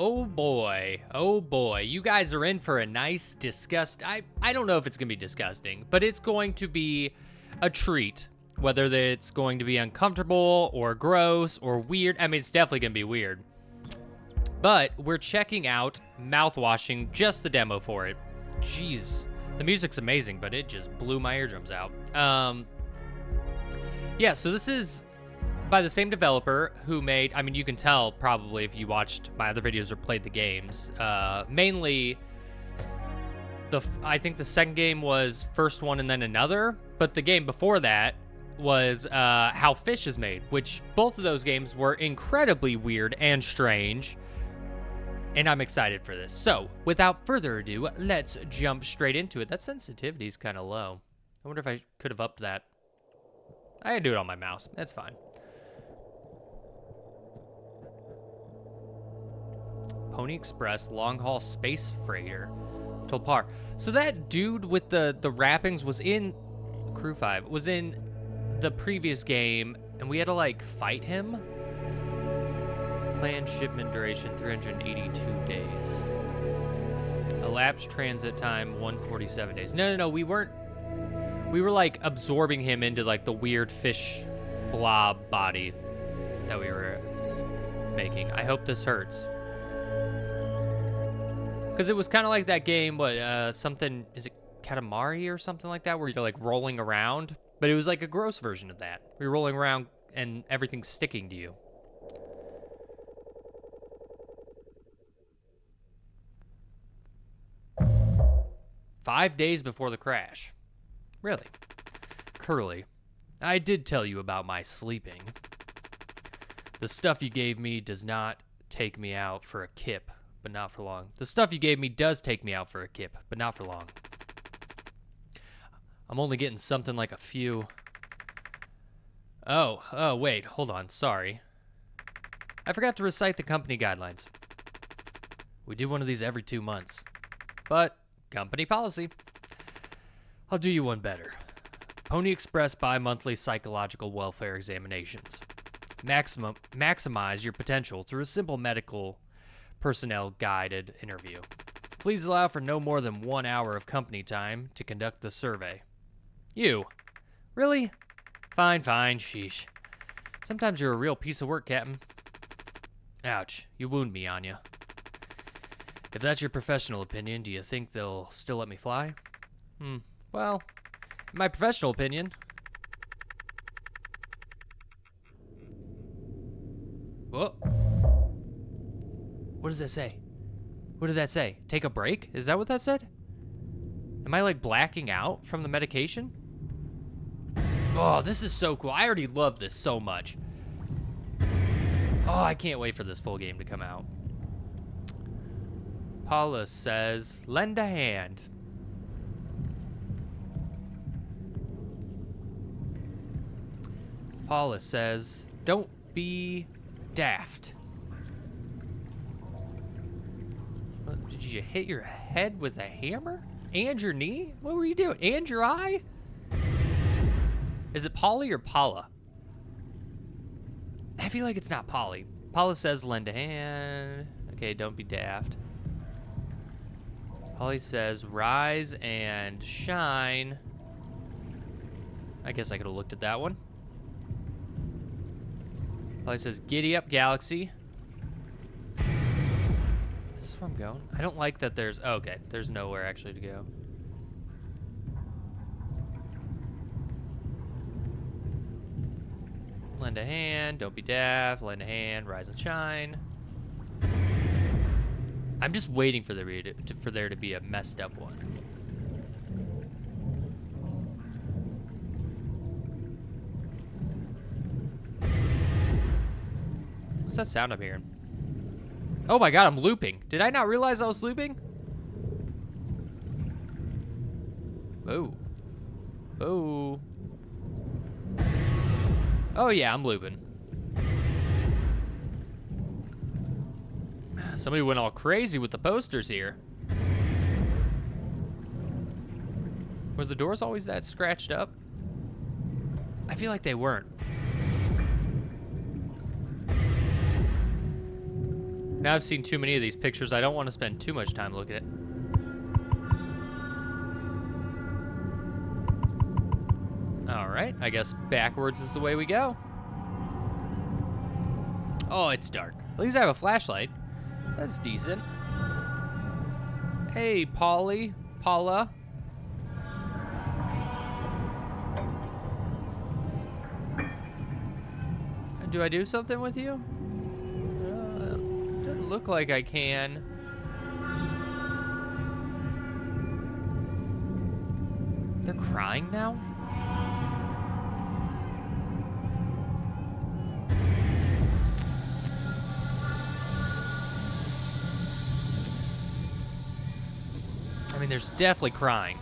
Oh boy, you guys are in for a nice I don't know if it's gonna be disgusting, but it's going to be a treat. Whether it's going to be uncomfortable or gross or weird. I mean, it's definitely gonna be weird. But we're checking out Mouthwashing, just the demo for it. Jeez, the music's amazing, but it just blew my eardrums out. Yeah, so this is by the same developer who made, I mean, you can tell probably if you watched my other videos or played the games. Mainly, I think the second game was First One and then Another, but the game before that was How Fish is Made, which both of those games were incredibly weird and strange, and I'm excited for this. So, without further ado, let's jump straight into it. That sensitivity is kind of low. I wonder if I could have upped that. I can do it on my mouse. That's fine. Pony Express long-haul space freighter. Tolpar. So that dude with the wrappings was in Crew 5, was in the previous game, and we had to, like, fight him? Planned shipment duration, 382 days. Elapsed transit time, 147 days. No, we weren't. We were, like, absorbing him into, like, the weird fish blob body that we were making. I hope this hurts. Because it was kind of like that game, something, is it Katamari or something like that, where you're, like, rolling around? But it was, like, a gross version of that. You're rolling around, and everything's sticking to you. "5 days before the crash." Really? Curly, I did tell you about my sleeping. The stuff you gave me does not take me out for a kip, but not for long. The stuff you gave me does take me out for a kip, but not for long. I'm only getting something like a few. Oh, wait, hold on, sorry. I forgot to recite the company guidelines. We do one of these every 2 months, but company policy. I'll do you one better. Pony Express bi-monthly psychological welfare examinations. Maximize your potential through a simple medical personnel guided interview. Please allow for no more than 1 hour of company time to conduct the survey. You? Really? Fine, sheesh. Sometimes you're a real piece of work, Captain. Ouch, you wound me, Anya. If that's your professional opinion, do you think they'll still let me fly? Well, in my professional opinion... Whoa. What does that say? What did that say? Take a break? Is that what that said? Am I, like, blacking out from the medication? Oh, this is so cool. I already love this so much. Oh, I can't wait for this full game to come out. Paula says, lend a hand. Paula says, don't be daft. What, did you hit your head with a hammer? And your knee? What were you doing? And your eye? Is it Polly or Paula? I feel like it's not Polly. Paula says, lend a hand. Okay, don't be daft. Polly says, rise and shine. I guess I could have looked at that one. Polly says, giddy up, galaxy. Is this where I'm going? I don't like that there's... Oh, okay, there's nowhere actually to go. Lend a hand, don't be daft. Lend a hand, rise and shine. I'm just waiting for there to be a messed up one. What's that sound I'm hearing? Oh my god, I'm looping. Did I not realize I was looping? Oh. Oh. Oh yeah, I'm looping. Somebody went all crazy with the posters here. Were the doors always that scratched up? I feel like they weren't. Now I've seen too many of these pictures. I don't want to spend too much time looking at it. Alright, I guess backwards is the way we go. Oh, it's dark. At least I have a flashlight. That's decent. Hey, Paula. Do I do something with you? Doesn't look like I can. They're crying now? I mean, there's definitely crying.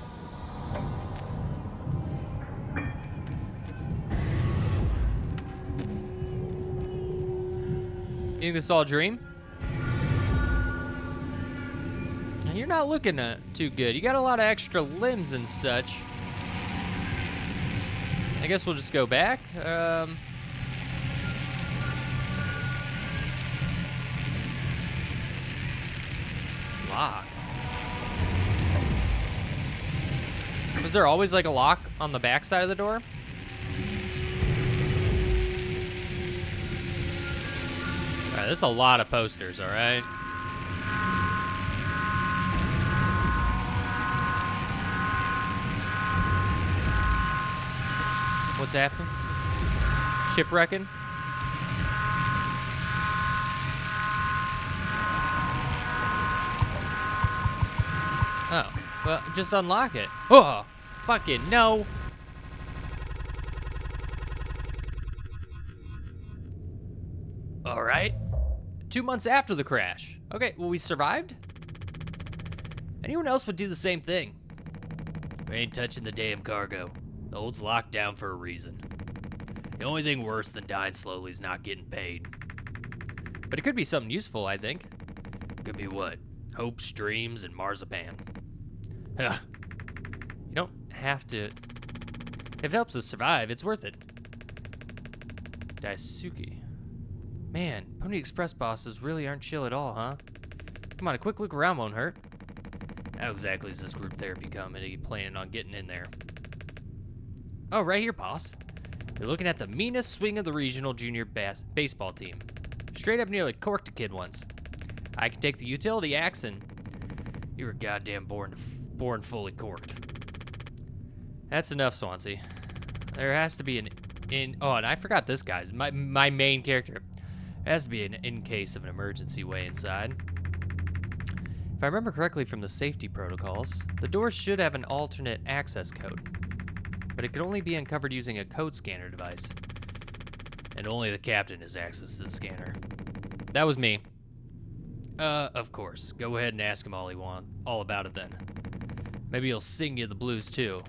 You think this is all a dream? You're not looking too good. You got a lot of extra limbs and such. I guess we'll just go back. Lock. Was there always like a lock on the back side of the door? All right, there's a lot of posters, all right? What's happening? Shipwrecking? Oh, well, just unlock it. Oh, fucking no. All right. 2 months after the crash. Okay, well, we survived? Anyone else would do the same thing. We ain't touching the damn cargo. The hold's locked down for a reason. The only thing worse than dying slowly is not getting paid. But it could be something useful, I think. Could be what? Hopes, dreams, and marzipan. You don't have to... If it helps us survive, it's worth it. Daisuke. Man, Pony Express bosses really aren't chill at all, huh? Come on, a quick look around won't hurt. How exactly is this group therapy committee planning on getting in there? Oh, right here, boss. You're looking at the meanest swing of the regional junior baseball team. Straight up nearly corked a kid once. I can take the utility axe and... You were goddamn born fully corked. That's enough, Swansea. There has to be oh, and I forgot this guy's my main character. There has to be an in case of an emergency way inside. If I remember correctly from the safety protocols, the door should have an alternate access code, but it could only be uncovered using a code scanner device. And only the captain has access to the scanner. That was me. Of course. Go ahead and ask him all about it then. Maybe he'll sing you the blues too.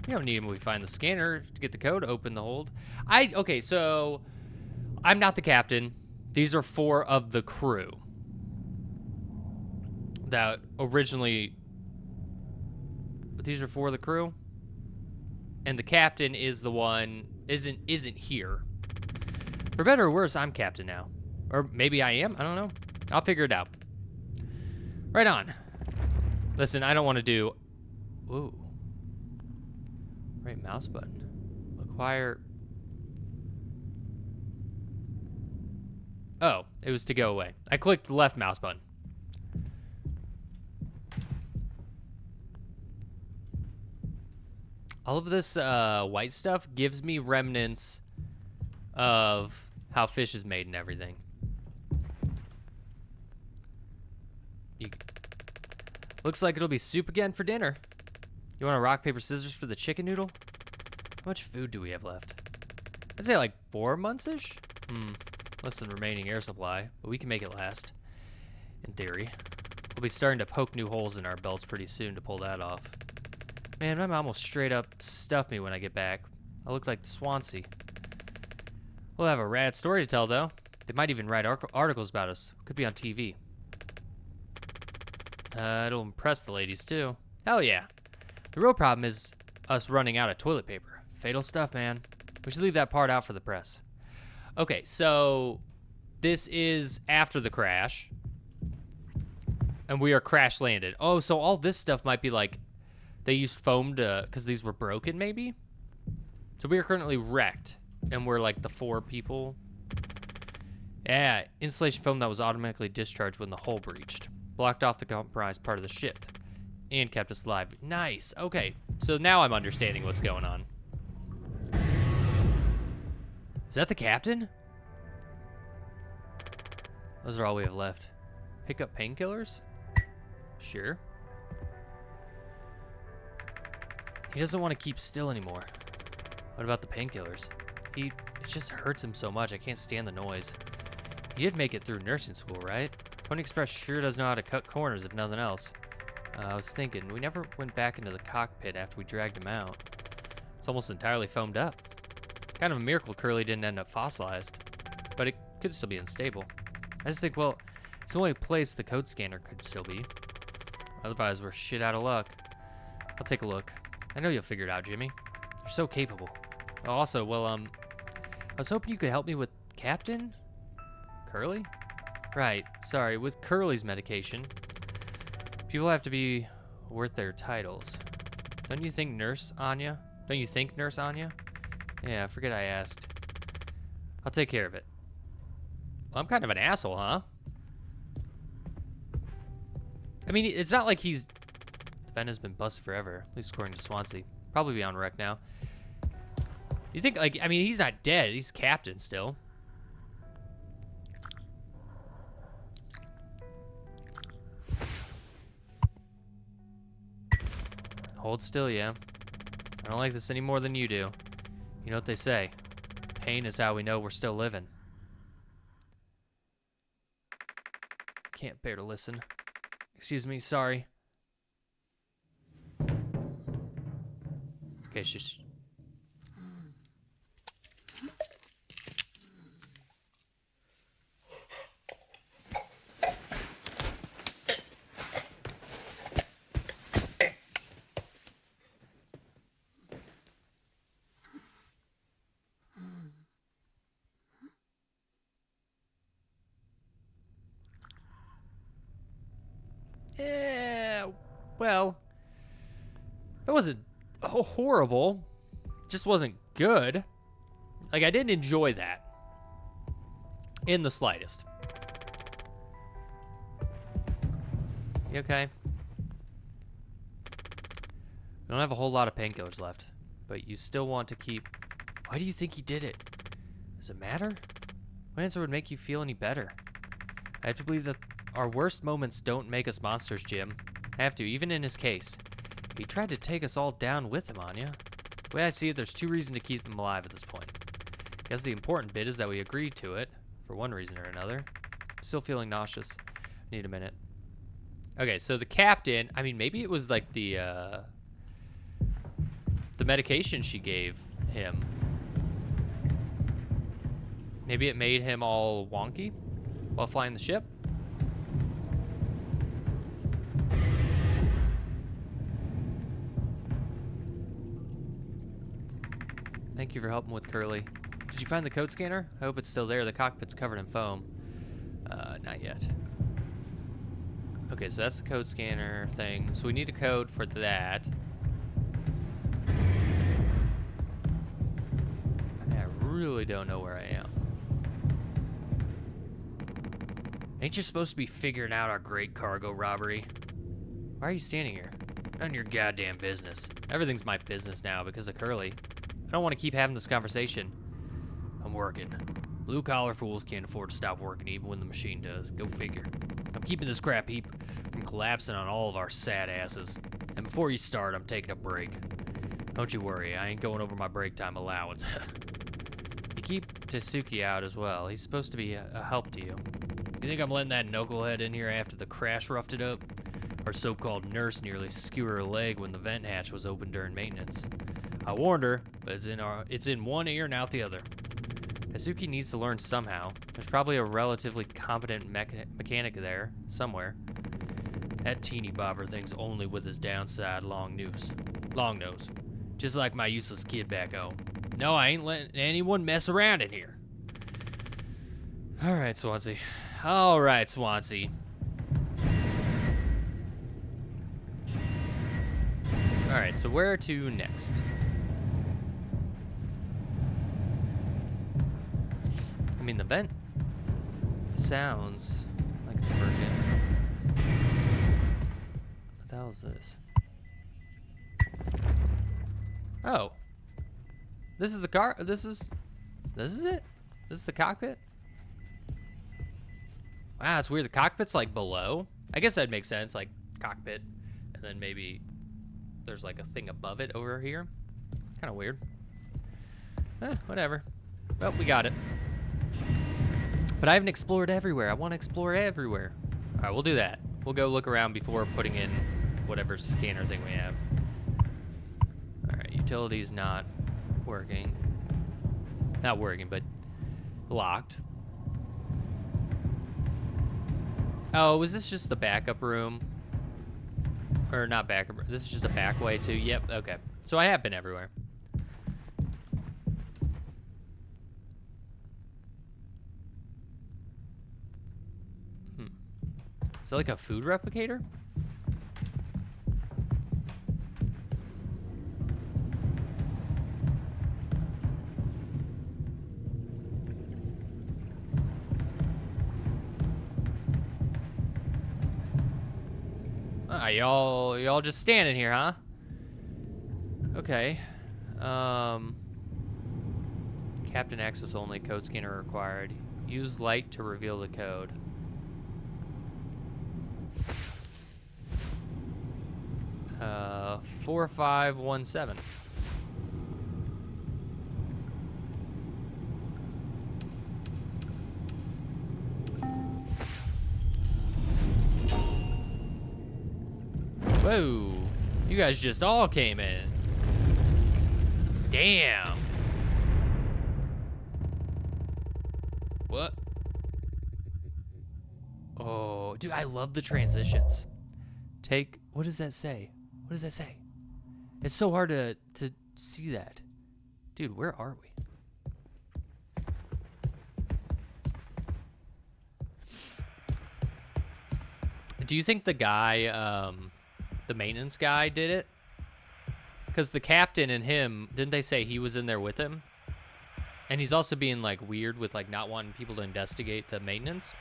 You don't need him when we find the scanner to get the code, open the hold. Okay, so I'm not the captain. These are 4 of the crew that originally, these are 4 of the crew, and the captain is the one isn't here. For better or worse, I'm captain now, or maybe I am. I don't know. I'll figure it out. Right on. Listen, I don't want to do. Ooh. Right mouse button. Acquire. Oh, it was to go away. I clicked the left mouse button. All of this white stuff gives me remnants of how fish is made and everything. Looks like it'll be soup again for dinner. You want a rock, paper, scissors for the chicken noodle? How much food do we have left? I'd say like 4 months-ish? Less than remaining air supply, but we can make it last. In theory. We'll be starting to poke new holes in our belts pretty soon to pull that off. Man, my mom will straight up stuff me when I get back. I look like Swansea. We'll have a rad story to tell, though. They might even write articles about us. Could be on TV. It'll impress the ladies, too. Hell yeah. The real problem is us running out of toilet paper. Fatal stuff, man. We should leave that part out for the press. Okay, so this is after the crash. And we are crash landed. Oh, so all this stuff might be like, they used foam to, because these were broken maybe? So we are currently wrecked. And we're like the 4 people. Yeah, insulation foam that was automatically discharged when the hull breached. Blocked off the compromised part of the ship. And kept us alive. Nice, okay. So now I'm understanding what's going on. Is that the captain? Those are all we have left. Pick up painkillers? Sure. He doesn't want to keep still anymore. What about the painkillers? It just hurts him so much. I can't stand the noise. He did make it through nursing school, right? Pony Express sure does know how to cut corners, if nothing else. I was thinking, we never went back into the cockpit after we dragged him out. It's almost entirely foamed up. Kind of a miracle Curly didn't end up fossilized. But it could still be unstable. I just think, well, it's the only place the code scanner could still be. Otherwise, we're shit out of luck. I'll take a look. I know you'll figure it out, Jimmy. You're so capable. Oh, also, well, I was hoping you could help me with Captain? Curly? Right, sorry, with Curly's medication. People have to be worth their titles. Don't you think, Nurse Anya? Don't you think, Nurse Anya? Yeah, I forget I asked. I'll take care of it. Well, I'm kind of an asshole, huh? I mean, it's not like he's... The vent has been busted forever, at least according to Swansea. Probably be on wreck now. You think, like, I mean, he's not dead. He's captain still. Hold still, yeah. I don't like this any more than you do. You know what they say. Pain is how we know we're still living. Can't bear to listen. Excuse me, sorry. Okay, shush. Yeah, well, it wasn't horrible. It just wasn't good. Like, I didn't enjoy that in the slightest. You okay? We don't have a whole lot of painkillers left, but you still want to keep... Why do you think he did it? Does it matter? What answer would make you feel any better? I have to believe that our worst moments don't make us monsters, Jim. I have to, even in his case. He tried to take us all down with him, Anya. The way I see it, there's 2 reasons to keep him alive at this point. I guess the important bit is that we agreed to it, for one reason or another. I'm still feeling nauseous. Need a minute. Okay, so the captain, I mean, maybe it was like the medication she gave him. Maybe it made him all wonky while flying the ship. Thank you for helping with Curly. Did you find the code scanner? I hope it's still there. The cockpit's covered in foam. Not yet. Okay, so that's the code scanner thing. So we need a code for that. I really don't know where I am. Ain't you supposed to be figuring out our great cargo robbery? Why are you standing here? None of your goddamn business. Everything's my business now because of Curly. I don't want to keep having this conversation. I'm working. Blue-collar fools can't afford to stop working even when the machine does. Go figure. I'm keeping this crap heap from collapsing on all of our sad asses. And before you start, I'm taking a break. Don't you worry, I ain't going over my break time allowance. You keep Tasuki out as well. He's supposed to be a help to you. You think I'm letting that knucklehead in here after the crash roughed it up? Our so-called nurse nearly skewered her leg when the vent hatch was open during maintenance. I warned her, but it's in one ear and out the other. Kazuki needs to learn somehow. There's probably a relatively competent mechanic there, somewhere. That teeny bobber thinks only with his downside long nose. Just like my useless kid back home. No, I ain't letting anyone mess around in here. All right, Swansea. All right, Swansea. All right, so where to next? I mean, the vent sounds like it's working. What the hell is this? Oh. This is the car? This is it? This is the cockpit? Wow, it's weird. The cockpit's like below. I guess that makes sense, like cockpit. And then maybe there's like a thing above it over here. Kind of weird. Whatever. Well, we got it. But I haven't explored everywhere. I want to explore everywhere. All right, we'll do that. We'll go look around before putting in whatever scanner thing we have. All right, utility's not working. Not working, but locked. Oh, was this just the backup room? Or not backup room. This is just a back way too. Yep, okay. So I have been everywhere. Is that like a food replicator? Y'all just standing here, huh? Okay. Captain access only, code scanner required. Use light to reveal the code. Uh, 4517. Whoa, you guys just all came in. Damn. What? Oh, dude, I love the transitions. What does that say? What does that say? It's so hard to see that. Dude, where are we? Do you think the guy, the maintenance guy did it? Because the captain and him, didn't they say he was in there with him? And he's also being like weird with like not wanting people to investigate the maintenance.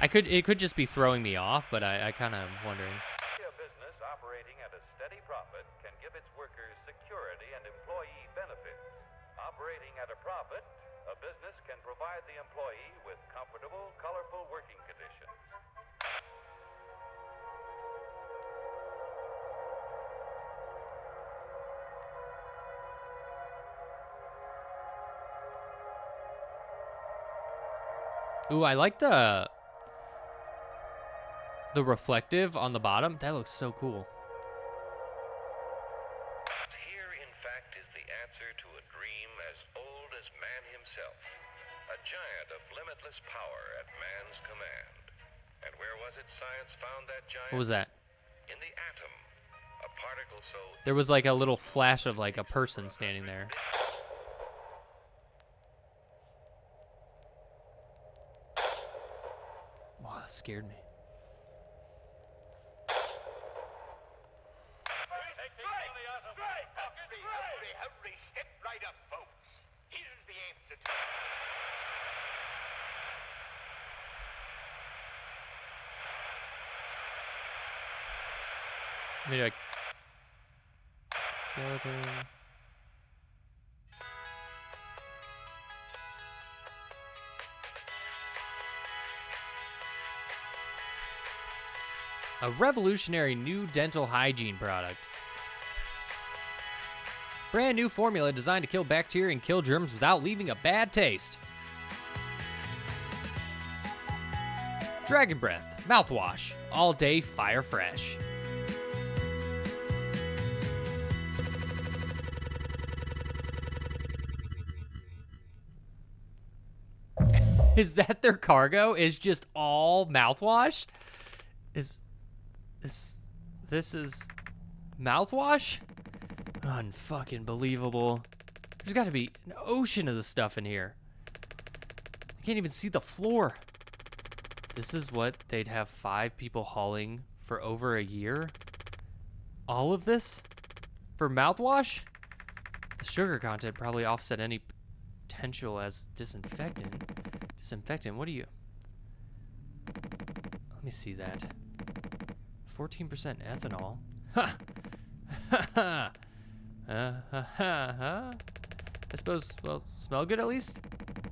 It could just be throwing me off, but I kind of am wondering. A business operating at a steady profit can give its workers security and employee benefits. Operating at a profit, a business can provide the employee with comfortable, colorful working conditions. Ooh, I like the reflective on the bottom. That looks so cool. Here, in fact, is the answer to a dream as old as man himself. A giant of limitless power at man's command. And where was it science found that giant? What was that? In the atom. A particle so... There was like a little flash of like a person standing there. Wow, that scared me. Hurry, step right up, folks. Here's the answer to... Maybe like skeleton. A revolutionary new dental hygiene product. Brand new formula designed to kill bacteria and kill germs without leaving a bad taste. Dragon Breath Mouthwash. All day fire fresh. Is that their cargo? Is just all mouthwash? This is mouthwash? Unfucking believable. There's got to be an ocean of the stuff in here. can't even see the floor. This is what they'd have 5 people hauling for over a year? All of this? For mouthwash? The sugar content probably offset any potential as disinfectant. Disinfectant, what are you? Let me see that. 14% ethanol. Ha! Ha ha! Ha ha! I suppose, well, smell good at least?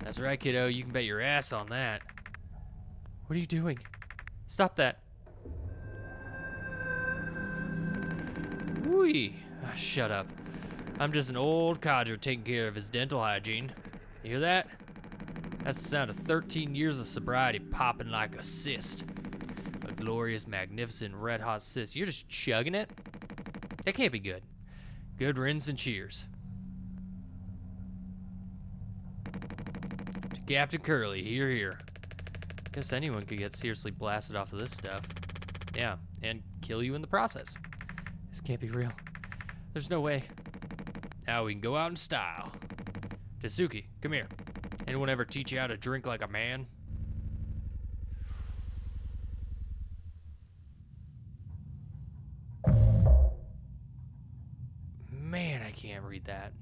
That's right, kiddo. You can bet your ass on that. What are you doing? Stop that. Whee! Shut up. I'm just an old codger taking care of his dental hygiene. You hear that? That's the sound of 13 years of sobriety popping like a cyst. A glorious, magnificent, red-hot cyst. You're just chugging it? That can't be good. Good riddance and cheers. To Captain Curly, here, here. Guess anyone could get seriously blasted off of this stuff. Yeah, and kill you in the process. This can't be real. There's no way. Now we can go out in style. Tasuki, come here. Anyone ever teach you how to drink like a man? Man, I can't read that.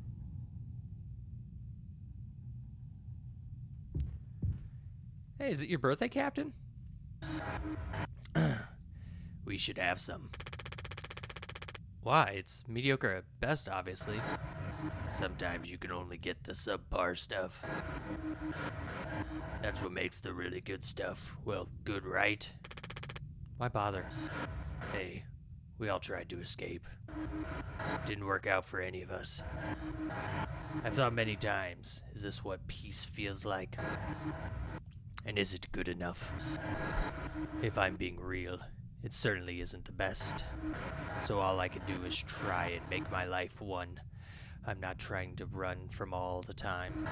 Hey, is it your birthday, Captain? We should have some. Why? It's mediocre at best, obviously. Sometimes you can only get the subpar stuff. That's what makes the really good stuff, well, good, right? Why bother? Hey, we all tried to escape. Didn't work out for any of us. I've thought many times, is this what peace feels like? And is it good enough? If I'm being real, it certainly isn't the best. So all I can do is try and make my life one. I'm not trying to run from all the time.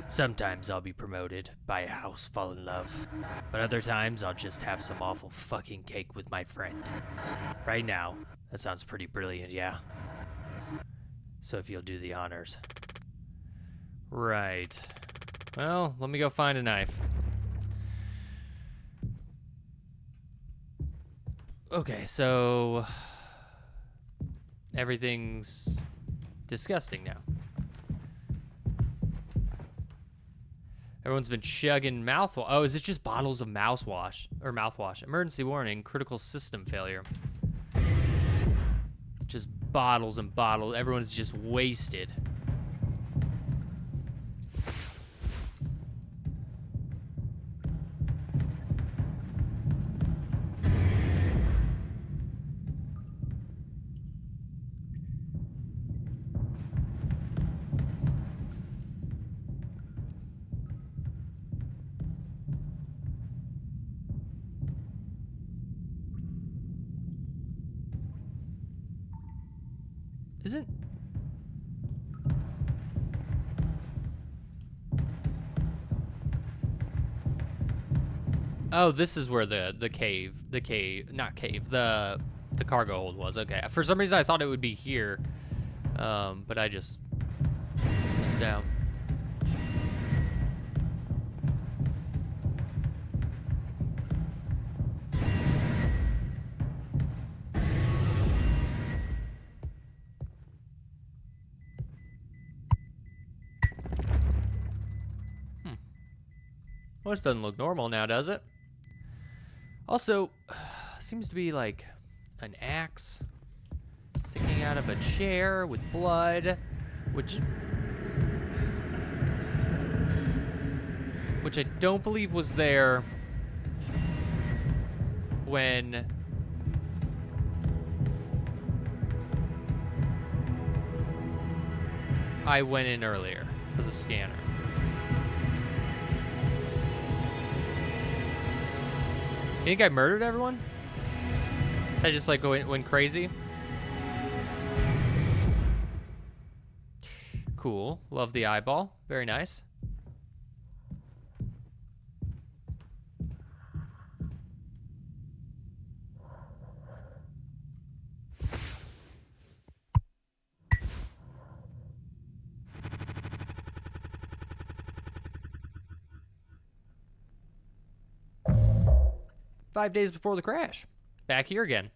Sometimes I'll be promoted, buy a house, fall in love. But other times I'll just have some awful fucking cake with my friend. Right now, that sounds pretty brilliant, yeah? So if you'll do the honors. Right. Well, let me go find a knife. Okay, so everything's disgusting now. Everyone's been chugging mouthwash. Oh, is it just bottles of mouthwash or mouthwash? Emergency warning, critical system failure. Just bottles and bottles. Everyone's just wasted. Isn't... Oh, this is where the cargo hold was. Okay. For some reason I thought it would be here. But I just missed out. Well, this doesn't look normal now, does it? Also, seems to be like an axe sticking out of a chair with blood, which I don't believe was there when I went in earlier for the scanner. You think I murdered everyone? I just like went crazy? Cool. Love the eyeball. Very nice. 5 days before the crash. Back here again.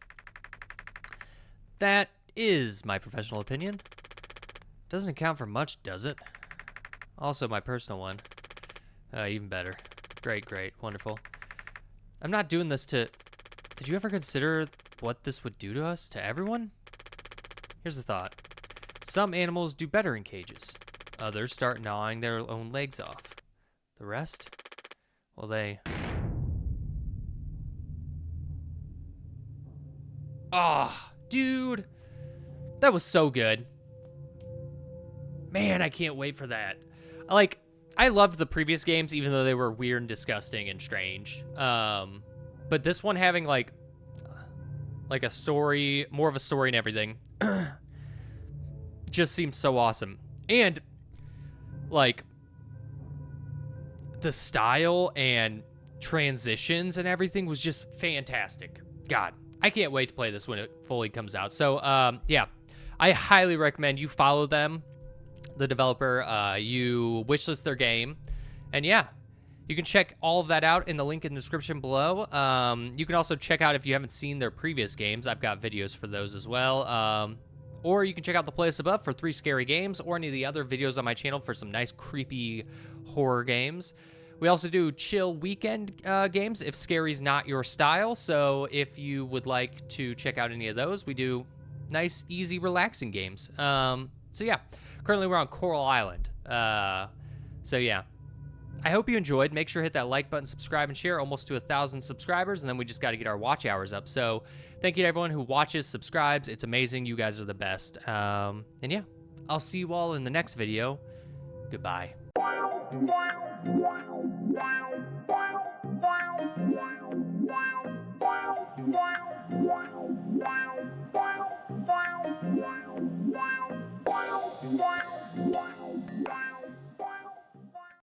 That is my professional opinion. Doesn't account for much, does it? Also my personal one. Even better. Great, great, wonderful. I'm not doing this to... Did you ever consider what this would do to us, to everyone? Here's the thought. Some animals do better in cages. Others start gnawing their own legs off. The rest? Well, they... Ah, dude. That was so good. Man, I can't wait for that. Like, I loved the previous games, even though they were weird and disgusting and strange. But this one having, like a story, more of a story and everything, just seems so awesome. And, like, the style and transitions and everything was just fantastic. God, I can't wait to play this when it fully comes out. So, yeah, I highly recommend you follow them, the developer, you wishlist their game, and yeah, you can check all of that out in the link in the description below. You can also check out, if you haven't seen their previous games, I've got videos for those as well. Or you can check out the playlist above for 3 scary games, or any of the other videos on my channel for some nice creepy horror games. We also do chill weekend games if scary's not your style. So if you would like to check out any of those, we do nice, easy, relaxing games. So yeah, currently we're on Coral Island. So yeah, I hope you enjoyed. Make sure to hit that like button, subscribe, and share. Almost to 1,000 subscribers, and then we just got to get our watch hours up. So thank you to everyone who watches, subscribes. It's amazing. You guys are the best. And yeah, I'll see you all in the next video. Goodbye. Wow.